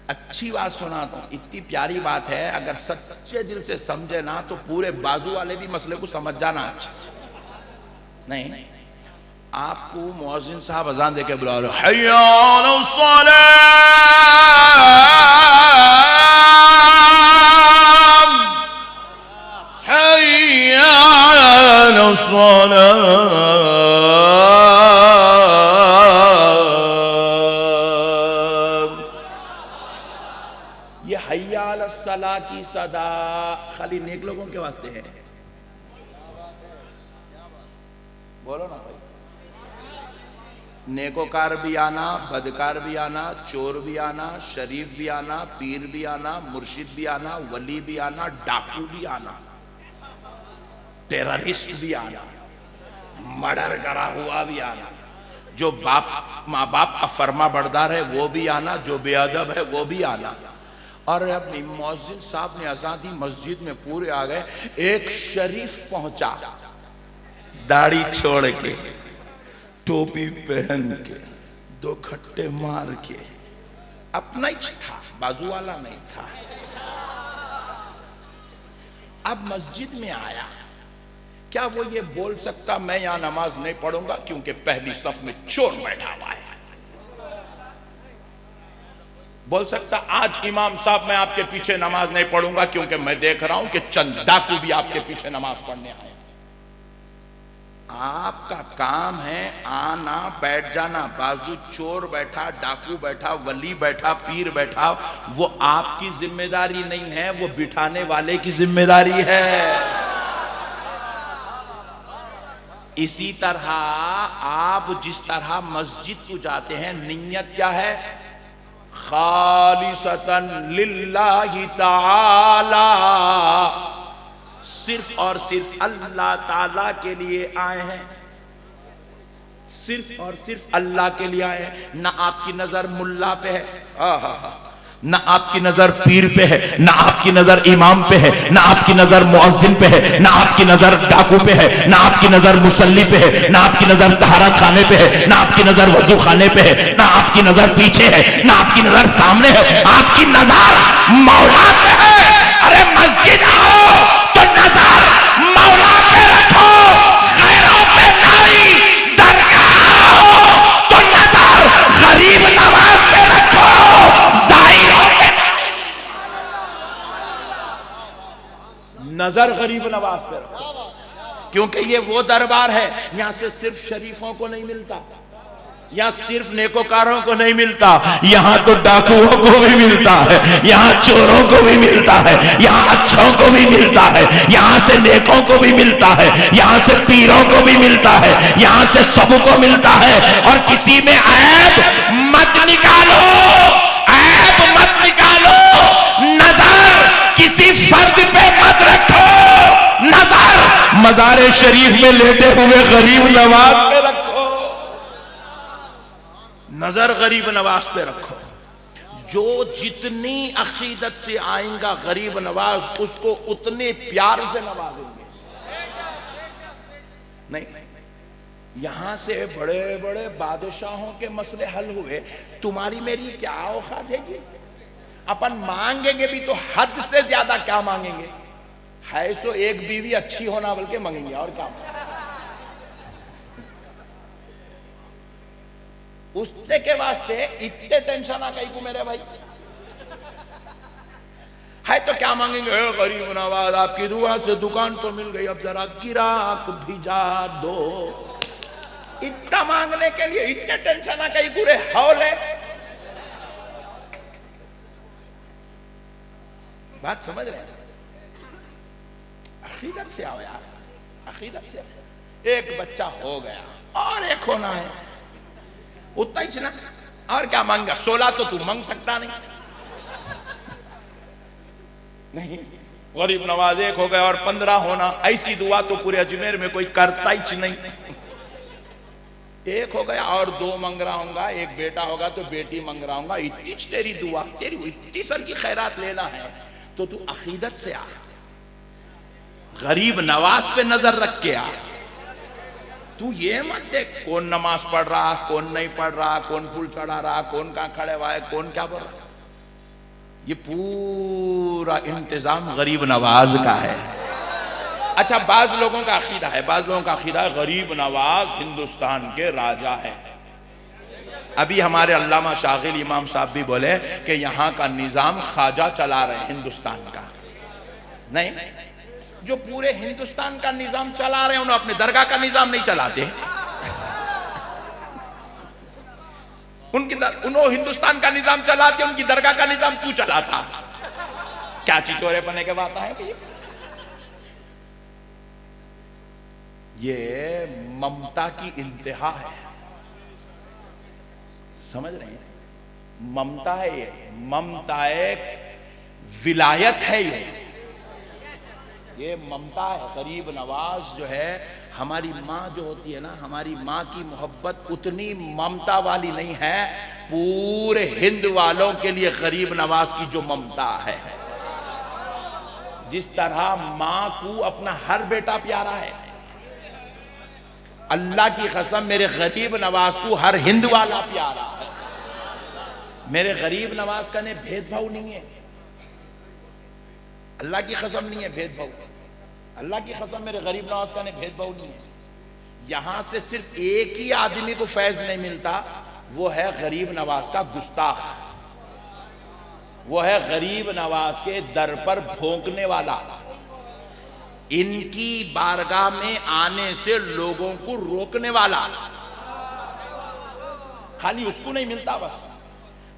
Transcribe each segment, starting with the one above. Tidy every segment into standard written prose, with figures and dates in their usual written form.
अच्छी बात सुनाता हूं, इतनी प्यारी बात है, अगर सच्चे दिल से समझे ना तो पूरे बाजू वाले भी मसले को समझ जाना। अच्छा नहीं, आपको मुअज्जिन साहब अजान देके बुला रहे, हय्या अलस सलाम, हय्या अलस सलाम। ये हय्या अलस सलाह की सदा खाली नेक लोगों के वास्ते है। बोलो ना भाई, नेकोकार भी आना, बदकार भी आना, चोर भी आना, शरीफ भी आना, पीर भी आना, मुर्शिद भी आना, वली भी आना, डाकू भी आना, टेररिस्ट भी आना, मर्डर करा हुआ भी आना, जो बाप माँ बाप का फर्मा बरदार है वो भी आना, जो बेअदब है वो भी आना। और अब मुअज्जिन साहब ने अज़ान दी, मस्जिद में पूरे आ गए। एक शरीफ पहुंचा, दाढ़ी छोड़ के, टोपी पहन के, दो खट्टे मार के, अपना ही था, बाजू वाला नहीं था। अब मस्जिद में आया, क्या वो ये बोल सकता मैं यहां नमाज नहीं पढ़ूंगा क्योंकि पहली सफ में चोर बैठा हुआ है? बोल सकता आज इमाम साहब मैं आपके पीछे नमाज नहीं पढ़ूंगा क्योंकि मैं देख रहा हूं कि चंद डाकू भी आपके पीछे नमाज पढ़ने आए? आपका काम है आना बैठ जाना, बाजू चोर बैठा, डाकू बैठा, वली बैठा, पीर बैठा, वो आपकी जिम्मेदारी नहीं है, वो बिठाने वाले की जिम्मेदारी है। इसी तरह आप जिस तरह मस्जिद को जाते हैं, नियत क्या है? खालिसतन लिल्लाहि ताला, सिर्फ और सिर्फ अल्लाह ताला के लिए आए हैं, सिर्फ और सिर्फ अल्लाह के लिए आए हैं। ना आपकी नजर मुल्ला पे है, ना आपकी नजर पीर पे है, ना आपकी नजर इमाम पे है, ना आपकी नजर मुअज्जिन पे है, ना आपकी नजर डाकू पे है, ना आपकी नजर मुसल्ली पे है, ना आपकी नजर तहरा खाने पे है, ना आपकी नजर वजू खाने पे है, ना आपकी नजर पीछे है, ना आपकी नजर सामने है, आपकी नजर मौला पे है। अरे मस्जिद आओ तो नजर मौला पे रखो, खैरों पे नहीं। दरगाह आओ तो नजर गरीब नवाज पे रखो, नजर गरीब नवाज पे रखो, क्योंकि ये वो दरबार है यहां से सिर्फ शरीफों को नहीं मिलता, यहाँ सिर्फ नेकोकारों को नहीं मिलता, यहाँ तो डाकुओं को भी मिलता है, यहाँ चोरों को भी मिलता है, यहाँ अच्छों को भी मिलता है, यहाँ से नेकों को भी मिलता है, यहाँ से पीरों को भी मिलता है, यहाँ से सबको मिलता है। और किसी में ऐब मत निकालो, ऐब मत निकालो, नजर किसी फर्द पे मत रखो, नजर मज़ारे शरीफ में लेटे हुए गरीब नवाज पे रखो, नजर गरीब नवाज पे रखो। जो जितनी अकीदत से आएगा गरीब नवाज, उसको उतने प्यार से नवाजेंगे। नहीं, यहां से बड़े बड़े बादशाहों के मसले हल हुए, तुम्हारी मेरी क्या औकात है जी? अपन मांगेंगे भी तो हद से ज्यादा क्या मांगेंगे? है सो एक बीवी अच्छी होना बल्कि मांगेंगे, और क्या? उससे के वास्ते इतने टेंशन आ गई को मेरे भाई, है तो क्या मांगेंगे? गरीब नवाज आपकी दुआ से दुकान तो मिल गई, अब जरा गिराक भिजा दो। इतना मांगने के लिए इतने टेंशन आ गई पूरे हौल है। बात समझ रहे हैं? अकीदत से आओ यार, अकीदत से। एक बच्चा हो गया और एक होना है, उतना ही ना, और क्या मांगा? 16 तो तू मांग सकता नहीं। नहीं, गरीब नवाज एक हो गया और 15 होना, ऐसी दुआ तो पूरे अजमेर में कोई करता ही नहीं। एक हो गया और 2 मांग रहा हूंगा, एक बेटा होगा तो बेटी मांग रहा हूंगा। इतनी तेरी दुआ, तेरी इतनी सर की खैरात लेना है तो तू अकीदत से आ, गरीब नवाज पे नजर रख के आ। तू ये मत देख कौन नमाज पढ़ रहा, कौन नहीं पढ़ रहा, कौन फूल चढ़ा रहा, कौन कहां खड़े हुआ है, कौन क्या बोल रहा। ये पूरा इंतजाम गरीब नवाज का है। अच्छा, बाज लोगों का अकीदा है, गरीब नवाज हिंदुस्तान के राजा है। अभी हमारे अल्लामा शागिल इमाम साहब भी बोले कि यहाँ का निजाम ख्वाजा चला रहे हिंदुस्तान का। नहीं, जो पूरे हिंदुस्तान का निजाम चला रहे हैं उन्होंने अपने दरगाह का निजाम नहीं चलाते। उन्होंने हिंदुस्तान का निजाम चलाते, उनकी दरगाह का निजाम क्यों चलाता? क्या चिचोरे पने के बात है? ये ममता की इंतहा है, समझ रहे हैं? ममता है ये, ममता एक विलायत है ये ममता है। गरीब नवाज जो है, हमारी माँ जो होती है ना, हमारी माँ की मोहब्बत उतनी ममता वाली नहीं है पूरे हिंद वालों के लिए गरीब नवाज की जो ममता है। जिस तरह माँ को अपना हर बेटा प्यारा है, अल्लाह की कसम मेरे गरीब नवाज को हर हिंद वाला प्यारा है। मेरे गरीब नवाज का ने भेदभाव नहीं है, अल्लाह की कसम नहीं है भेदभाव, अल्लाह की कसम मेरे गरीब नवाज का ने भेदभाव नहीं है। यहां से सिर्फ एक ही आदमी को फैज नहीं मिलता, वो है गरीब नवाज का गुस्ताख, वो है गरीब नवाज के दर पर भोंकने वाला, इनकी बारगाह में आने से लोगों को रोकने वाला। खाली उसको नहीं मिलता बस,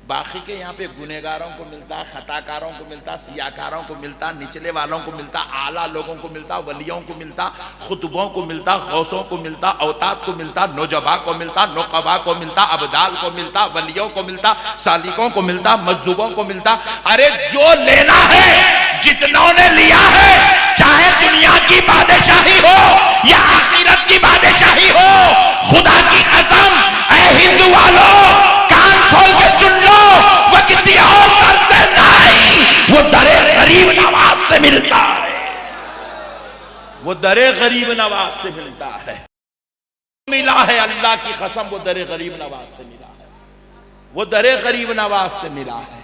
बाकी के यहाँ पे गुनेगारों को मिलता, खताकारों को मिलता, सियाकारों को मिलता, निचले वालों को मिलता, आला लोगों को मिलता, वलियों को मिलता, खुतबों को मिलता, गौसों को मिलता, औताद को मिलता, नौजबा को मिलता, नौकबा को मिलता, अबदाल को मिलता, वलियों को मिलता, सालिकों को मिलता, मजदूबों को मिलता। अरे जो लेना है, जितनों ने लिया है, चाहे दुनिया की बादशाही हो या आखिरत की बादशाही हो, खुदा की कसम ऐ हिंदू वालों कान खोल के सुन लो, वो किसी और दर से नहीं, वो दरे गरीब नवाज से मिलता है, वो दरे गरीब नवाज से मिलता है। मिला है अल्लाह की कसम, वो दरे गरीब नवाज से मिला है, वो दरे गरीब नवाज से मिला है।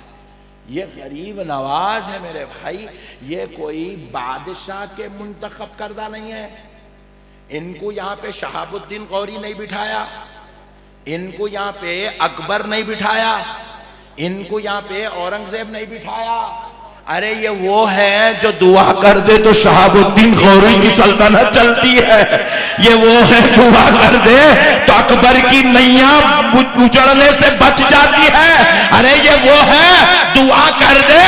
ये गरीब नवाज है मेरे भाई, ये कोई बादशाह के मुंतखब करदा नहीं है। इनको यहाँ पे शहाबुद्दीन गौरी नहीं बिठाया, इनको यहाँ पे अकबर नहीं बिठाया, इनको यहाँ पे औरंगजेब नहीं बिठाया। अरे ये वो है जो दुआ कर दे तो शहाबुद्दीन गौरी की सल्तनत चलती है, ये वो है दुआ कर दे तो अकबर की नैया उजड़ने से बच जाती है। अरे ये वो है दुआ कर दे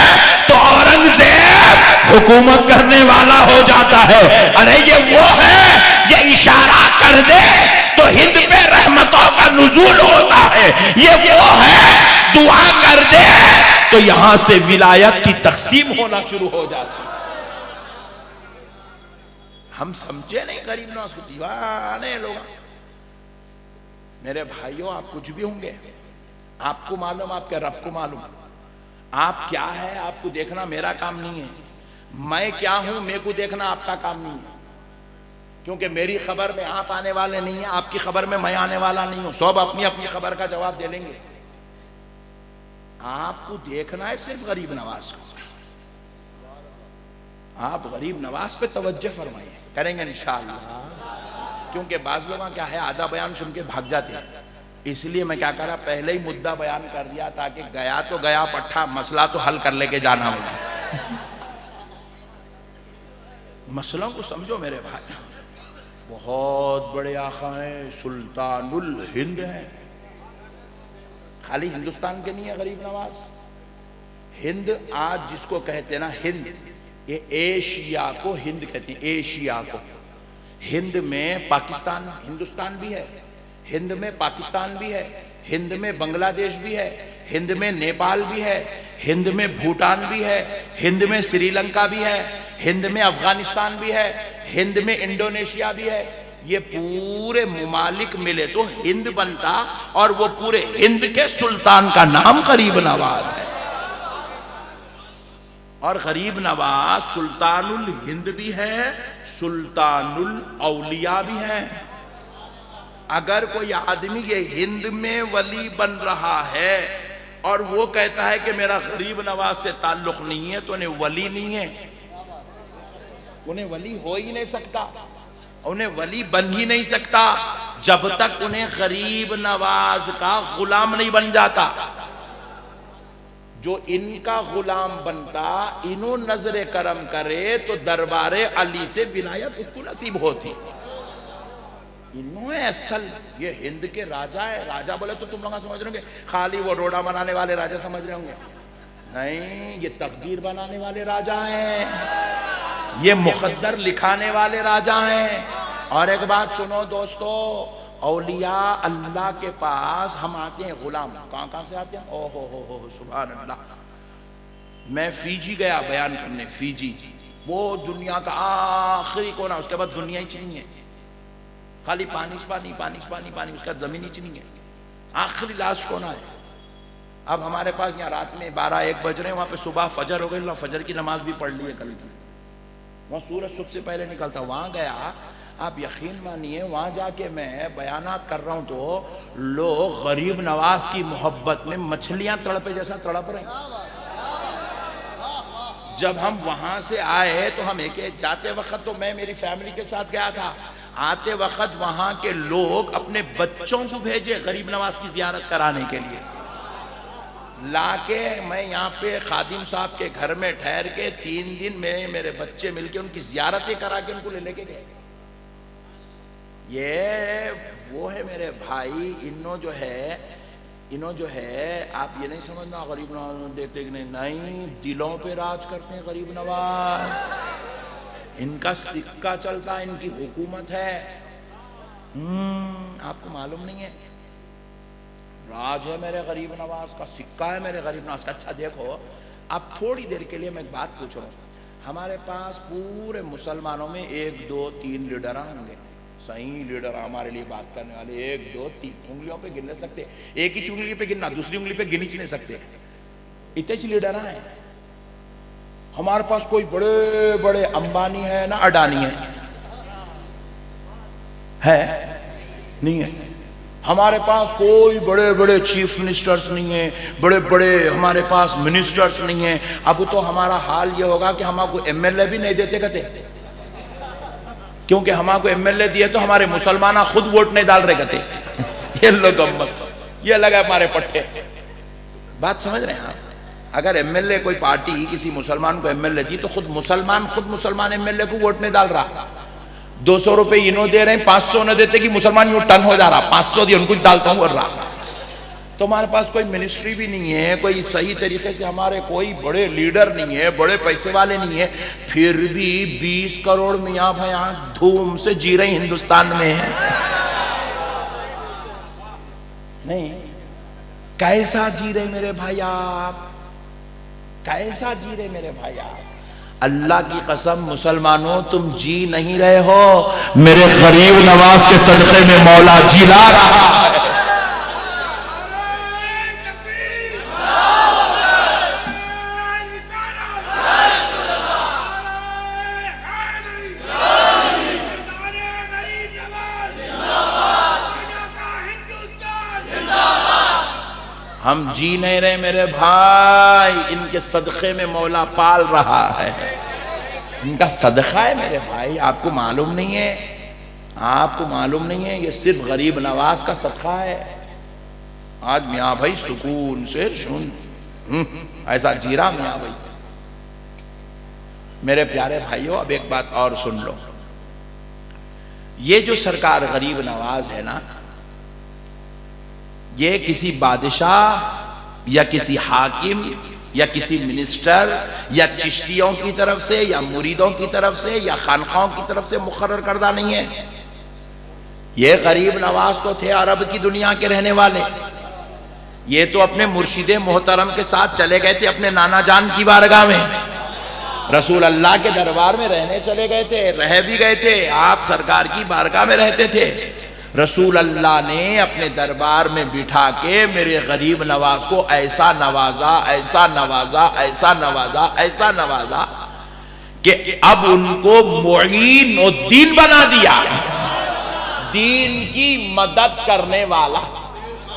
तो औरंगजेब हुकूमत करने वाला हो जाता है। अरे ये वो है, ये इशारा कर दे तो हिंद पे रहमतों का नुज़ूल होता है। ये वो है, दुआ कर दे तो यहां से विलायत की तकसीम होना शुरू हो जाती। हम समझे नहीं गरीब नवाज को, दीवाने लोग। मेरे भाइयों, आप कुछ भी होंगे, आपको मालूम, आपके रब को मालूम, आप क्या है आपको देखना मेरा काम नहीं है, मैं क्या हूं मेरे को देखना आपका काम नहीं है। क्योंकि मेरी खबर में आप आने वाले नहीं है, आपकी खबर में मैं आने वाला नहीं हूं। सब अपनी अपनी खबर का जवाब दे लेंगे। आपको देखना है सिर्फ गरीब नवाज को। आप गरीब नवाज पे तवज्जो फरमाइए, करेंगे इंशाअल्लाह। क्योंकि बाज़ लोग क्या है, आधा बयान सुन के भाग जाते हैं, इसलिए मैं क्या करा, पहले ही मुद्दा बयान कर दिया ताकि गया तो गया पट्ठा, मसला तो हल कर लेके जाना होगा। मसलों को समझो मेरे भाई। बहुत बड़े आका हैं, सुल्तानुल हिंद है। खाली हिंदुस्तान के नहीं है गरीब नवाज, हिंद आज जिसको कहते हैं ना हिंद, ये एशिया को हिंद कहते हैं, एशिया को। हिंद में पाकिस्तान, हिंदुस्तान भी है, हिंद में पाकिस्तान भी है, हिंद में बांग्लादेश भी है, हिंद में नेपाल भी है, हिंद में भूटान भी है, हिंद में श्रीलंका भी है, हिंद में अफगानिस्तान भी है, हिंद में इंडोनेशिया भी है। ये पूरे मुमालिक मिले तो हिंद बनता, और वो पूरे हिंद के सुल्तान का नाम गरीब नवाज है। और गरीब नवाज सुल्तानुल हिंद भी है, सुल्तानुल औलिया भी है। अगर कोई आदमी ये हिंद में वली बन रहा है और वो कहता है कि मेरा गरीब नवाज से ताल्लुक नहीं है, तो उन्हें वली नहीं है, उन्हें वली हो ही नहीं सकता, उन्हें वली बन ही नहीं सकता जब तक उन्हें गरीब नवाज का गुलाम नहीं बन जाता। जो इनका गुलाम बनता, इन्हों नजरे करम करे तो दरबारे अली से विलायत उसको नसीब होती। इन्होंने असल ये हिंद के राजा है। राजा बोले तो तुम लोग समझ रहे होंगे खाली वो रोड़ा बनाने वाले राजा समझ रहे होंगे, नहीं, ये तकदीर बनाने वाले राजा हैं, ये मुकद्दर लिखाने वाले राजा हैं। और एक बात सुनो दोस्तों, औलिया अल्लाह के पास हम आते हैं गुलाम, कहां से आते हैं? ओहो हो सुभान अल्लाह। मैं फीजी गया बयान करने, फीजी वो दुनिया का आखिरी कोना, उसके बाद दुनिया ही नहीं है, खाली पानी पानी पानी पानी पानी, उसका जमीन ही नहीं है, आखिरी लास्ट कोना है। अब हमारे पास यहाँ रात में 12-1 बज रहे हैं, वहां पे सुबह फजर हो गई, फजर की नमाज भी पढ़ ली है कल की, वहां सूरज सबसे पहले निकलता, वहां गया। आप यकीन मानिए वहां जाके मैं बयानात कर रहा हूं तो लोग गरीब नवाज की मोहब्बत में मछलियां तड़पे जैसा तड़प रहे। जब हम वहां से आए तो हम एक जाते वक्त तो मैं मेरी फैमिली के साथ गया था, आते वक्त वहां के लोग अपने बच्चों को भेजे गरीब नवाज की जियारत कराने के लिए, लाके मैं यहाँ पे खादिम साहब के घर में ठहर के 3 दिन में मेरे बच्चे मिलके उनकी जियारतें करा के उनको लेके गए। ये वो है मेरे भाई, इन्हों जो है आप ये नहीं समझना गरीब नवाज देखते कि नहीं, दिलों पे राज करते हैं गरीब नवाज, इनका सिक्का चलता है, इनकी हुकूमत है। आपको मालूम नहीं है, राज है मेरे गरीब नवाज का, सिक्का है मेरे गरीब नवाज का। अच्छा देखो, अब थोड़ी देर के लिए मैं एक बात पूछ रहा हूँ, हमारे पास पूरे मुसलमानों में 1 2 3 लीडर होंगे, सही लीडर हमारे लिए बात करने वाले 1 2 3 उंगलियों पे गिन सकते, एक ही उंगली पे गिनना, दूसरी उंगली पे गिन ही नहीं सकते, इतने लीडर हैं हमारे पास। कोई बड़े बड़े अंबानी है ना अडानी है नहीं है हमारे पास, कोई बड़े बड़े चीफ मिनिस्टर्स नहीं है, बड़े बड़े हमारे पास मिनिस्टर्स नहीं है। अब तो हमारा हाल ये होगा कि हमको एमएलए भी नहीं देते कहते, क्योंकि हमको एमएलए दिए तो हमारे मुसलमान खुद वोट नहीं डाल रहे कहते। ये लोग ये लगा हमारे पट्टे, बात समझ रहे हैं आप? अगर एमएलए कोई पार्टी किसी मुसलमान को एमएलए दी तो खुद मुसलमान एमएलए को वोट नहीं डाल रहा। 200 रुपए इन्हों दे रहे हैं, 500 न देते कि मुसलमान यूं टन हो जा रहा, 500 दिए उनको डालता हूं कर रहा। तो हमारे पास कोई मिनिस्ट्री भी नहीं है, कोई सही तरीके से हमारे कोई बड़े लीडर नहीं है, बड़े पैसे वाले नहीं है, फिर भी 20 करोड़ मियाँ भैया धूम से जी रहे हिंदुस्तान में है। नहीं, कैसा जी रहे मेरे भाई आप, कैसा जी रहे मेरे भाई आप? अल्लाह की कसम मुसलमानों तुम जी नहीं रहे हो, मेरे गरीब नवाज के सदक़े में मौला जिला रहा है। हम जी नहीं रहे मेरे भाई, इनके सदक़े में मौला पाल रहा है, इनका सदका है मेरे भाई। आपको मालूम नहीं है, आपको मालूम नहीं है, ये सिर्फ गरीब नवाज का सदका है। आज मियाँ भाई सुकून से सुन, ऐसा जीरा मियाँ भाई। मेरे प्यारे भाइयों, अब एक बात और सुन लो, ये जो सरकार गरीब नवाज है ना, ये किसी बादशाह या किसी हाकिम या किसी मिनिस्टर या चिश्तियों की तरफ से या मुरीदों की तरफ से या खानखाओं की तरफ से मुकर्रर करदा नहीं है। ये गरीब नवाज तो थे अरब की दुनिया के रहने वाले, ये तो अपने मुर्शिदे मोहतरम के साथ चले गए थे अपने नाना जान की बारगाह में, रसूल अल्लाह के दरबार में रहने चले गए थे, रह भी गए थे, आप सरकार की बारगाह में रहते थे। रसूल अल्लाह ने अपने दरबार में बिठा के मेरे गरीब नवाज को ऐसा नवाजा, ऐसा नवाजा, ऐसा नवाजा, ऐसा नवाजा कि अब उनको मुईन और दीन बना दिया, दीन की मदद करने वाला।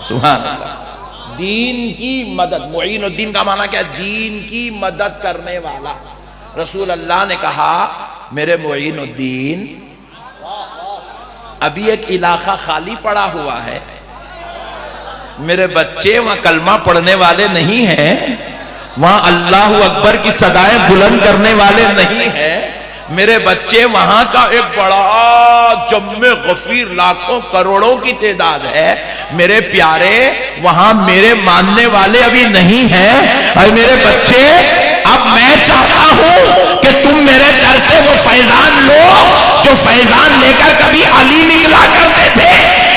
सुभान अल्लाह, दीन की मदद, मुईनुद्दीन का माना क्या? दीन की मदद करने वाला। रसूल अल्लाह ने कहा मेरे मुईनुद्दीन, अभी एक इलाका खाली पड़ा हुआ है, मेरे बच्चे वहां कलमा पढ़ने वाले नहीं हैं, वहां अल्लाह अकबर की सदाएं बुलंद करने वाले नहीं हैं, मेरे बच्चे वहां का एक बड़ा जम्मे गफीर लाखों करोड़ों की तादाद है, मेरे प्यारे वहां मेरे मानने वाले अभी नहीं हैं, और मेरे बच्चे अब मैं चाहता हूं कि तुम मेरे दर से वो फैजान लो जो फैजान लेकर कभी अली निकला करते थे,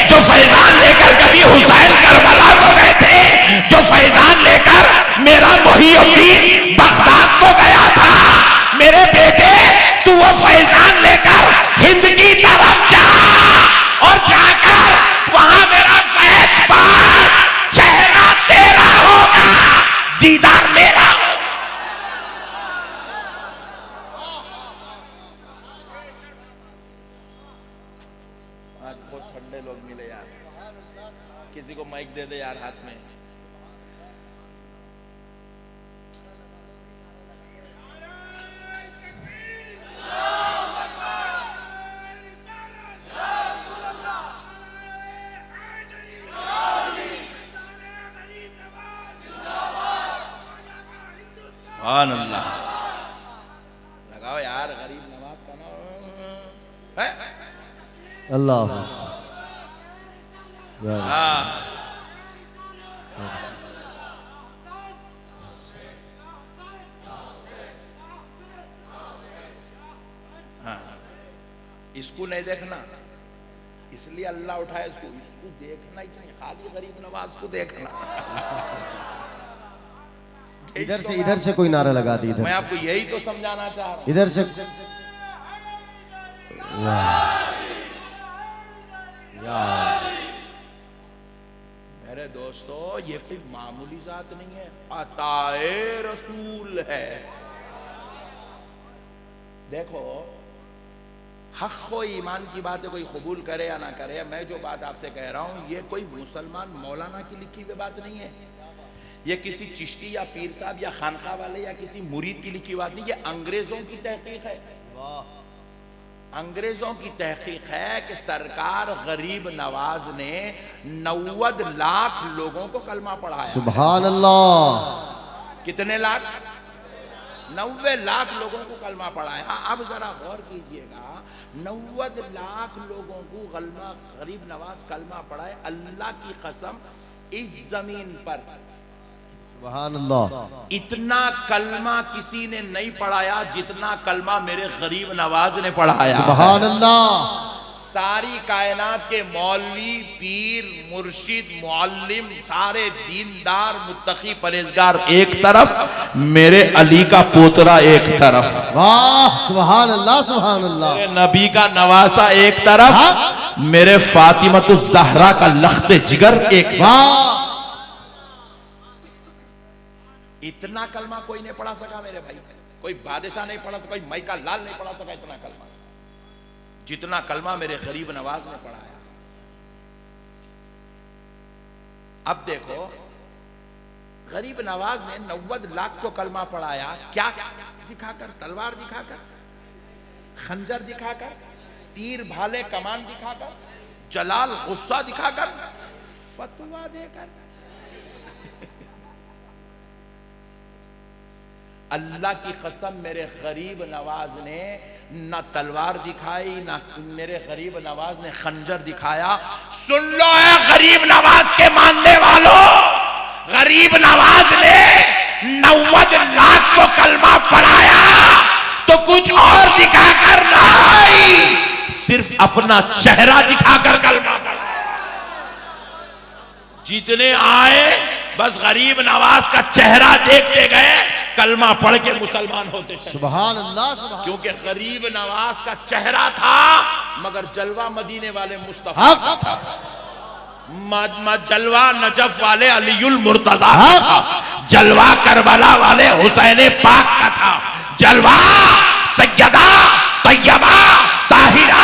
जो फैजान लेकर कभी हुसैन करबला को गए थे, जो फैजान लेकर मेरा मुहीउद्दीन बगदाद को गया था। मेरे बेटे तू वो फैजान लेकर हिंद की तरफ जा और जाकर वहां मेरा फैज पार, चेहरा तेरा होगा, दीदार मेरा होगा। आज बहुत ठंडे लोग मिले यार, किसी को माइक दे दे यार हाथ में। अल्लाह लगाओ यार, गरीब नवाज का नाम है अल्लाह। हाँ हाँ, इसको नहीं देखना, इसलिए अल्लाह उठाए इसको, इसको देखना ही चाहिए, खाली गरीब नवाज को देखना। इधर से कोई नारा लगा दी, मैं आपको यही तो समझाना चाह रहा हूं। इधर से मेरे दोस्तों, ये कोई मामूली जात नहीं है, अताए रसूल है। देखो हक को ईमान की बात है, कोई कबूल करे या ना करे, मैं जो बात आपसे कह रहा हूं ये कोई मुसलमान मौलाना की लिखी हुई बात नहीं है, ये किसी चिश्ती या पीर साहब या खानखा वाले या किसी मुरीद की लिखी बात नहीं, ये अंग्रेजों की तहकीक है। अंग्रेजों की तहकीक है कि सरकार गरीब नवाज ने 90 लाख लोगों को कलमा पढ़ाया। सुभान अल्लाह। कितने लाख? 90 लाख लोगों को कलमा पढ़ाया। अब जरा गौर कीजिएगा, 90 लाख लोगों को गरीब नवाज कलमा पढ़ाए, अल्लाह की कसम इस जमीन पर सुभान अल्लाह इतना कलमा किसी ने नहीं पढ़ाया जितना कलमा मेरे गरीब नवाज ने पढ़ाया। सुभान अल्लाह। सारी कायनात के मौलवी, पीर, मुर्शिद, मुअल्लिम, सारे दीनदार, मुत्तकी, परहेजगार एक तरफ, मेरे अली का पोतरा एक तरफ। वाह सुभान अल्लाह सुभान अल्लाह। मेरे नबी का नवासा एक तरफ, मेरे फातिमतुज़ ज़हरा का लख्ते जिगर एक। वाह। इतना कलमा कोई नहीं पढ़ा सका मेरे भाई, कोई बादशाह नहीं पढ़ा सका, कोई मई का लाल नहीं पढ़ा सका इतना कलमा, जितना कलमा मेरे गरीब नवाज ने पढ़ाया। अब देखो, गरीब नवाज ने 90 लाख को कलमा पढ़ाया, क्या दिखाकर? तलवार दिखाकर, खंजर दिखाकर, तीर भाले कमान दिखाकर, जलाल गुस्सा दिखाकर, फतवा देकर। अल्लाह की कसम मेरे गरीब नवाज ने ना तलवार दिखाई, ना मेरे गरीब नवाज ने खंजर दिखाया। सुन लो है गरीब नवाज के मानने वालों, गरीब नवाज ने 90 लाख को कलमा पढ़ाया तो कुछ और दिखाकर नहीं, सिर्फ अपना चेहरा दिखाकर कलमा पढ़ाया। जितने आए बस गरीब नवाज का चेहरा देखते गए, कलमा पढ़ के मुसलमान होते थे। सुभान अल्लाह सुभान। क्योंकि गरीब नवाज का चेहरा था मगर जलवा मदीने वाले मुस्तफा का था, जलवा नजफ वाले अलीउल मुर्तजा का था, जलवा करबला वाले हुसैन पाक का था, जलवा सैयदा तैयबा ताहिरा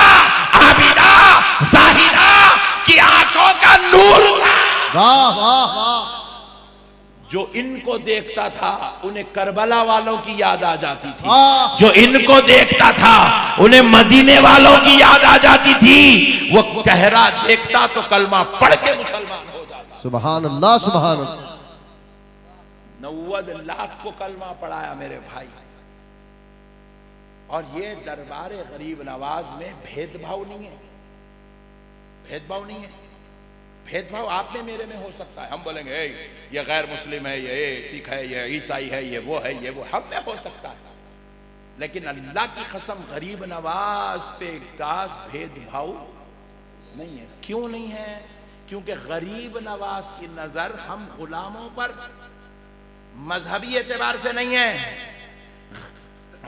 आबिदा जाहिदा की आंखों का नूर था। वाह वाह वाह। इनको देखता था उन्हें करबला वालों की याद आ जाती थी, वाह। जो इनको देखता था उन्हें मदीने वालों की याद आ जाती थी। वो चेहरा देखता तो कलमा पढ़ के मुसलमान हो जाता। सुभान अल्लाह सुभान अल्लाह। 90 लाख को कलमा पढ़ाया मेरे भाई। और ये दरबारे गरीब नवाज में भेदभाव नहीं है, भेदभाव नहीं है। भेदभाव आप में मेरे में हो सकता है, हम बोलेंगे ये गैर मुस्लिम है, ये सिख है, ये ईसाई है, ये वो है, ये वो, हम में हो सकता है। लेकिन अल्लाह की कसम गरीब नवाज पे खास भेदभाव नहीं है। क्यों नहीं है? क्योंकि गरीब नवाज की नजर हम गुलामों पर मजहबी एतबार से नहीं है।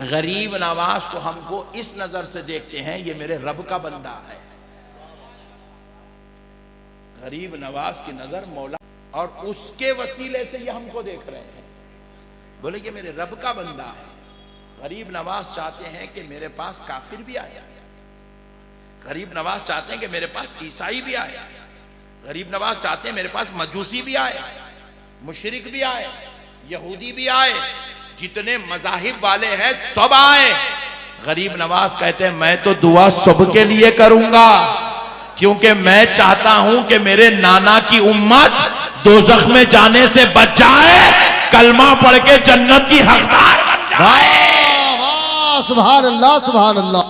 गरीब नवाज तो हमको इस नजर से देखते हैं, ये मेरे रब का बंदा है। गरीब नवाज की नजर मौला, और उसके वसीले से ये हमको देख रहे हैं, बोले ये मेरे रब का बंदा है। गरीब नवाज चाहते हैं कि मेरे पास काफिर भी आए, गरीब नवाज चाहते हैं कि मेरे पास ईसाई भी आए, गरीब नवाज चाहते हैं मेरे पास मजूसी भी आए, मुशरिक भी आए, यहूदी भी आए, जितने मजाहिब वाले हैं सब आए। गरीब नवाज कहते हैं मैं तो दुआ सबके लिए करूंगा, क्योंकि मैं चाहता हूं कि मेरे नाना की उम्मत दोज़ख में जाने से बच जाए, कलमा पढ़ के जन्नत की हकदार बन जाए। वाह वाह सुभान अल्लाह सुभान अल्लाह।